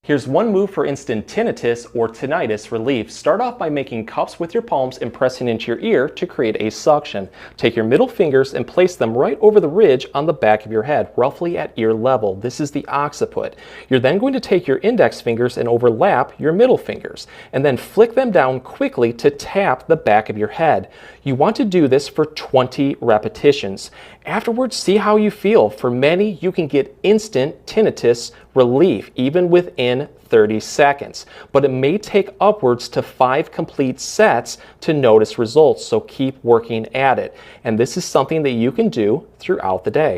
Here's one move for instant tinnitus or tinnitus relief. Start off by making cups with your palms and pressing into your ear to create a suction. Take your middle fingers and place them right over the ridge on the back of your head, roughly at ear level. This is the occiput. You're then going to take your index fingers and overlap your middle fingers, and then flick them down quickly to tap the back of your head. You want to do this for 20 repetitions. Afterwards, see how you feel. For many, you can get instant tinnitus relief, even within 30 seconds. But it may take upwards to 5 complete sets to notice results, so keep working at it. And this is something that you can do throughout the day.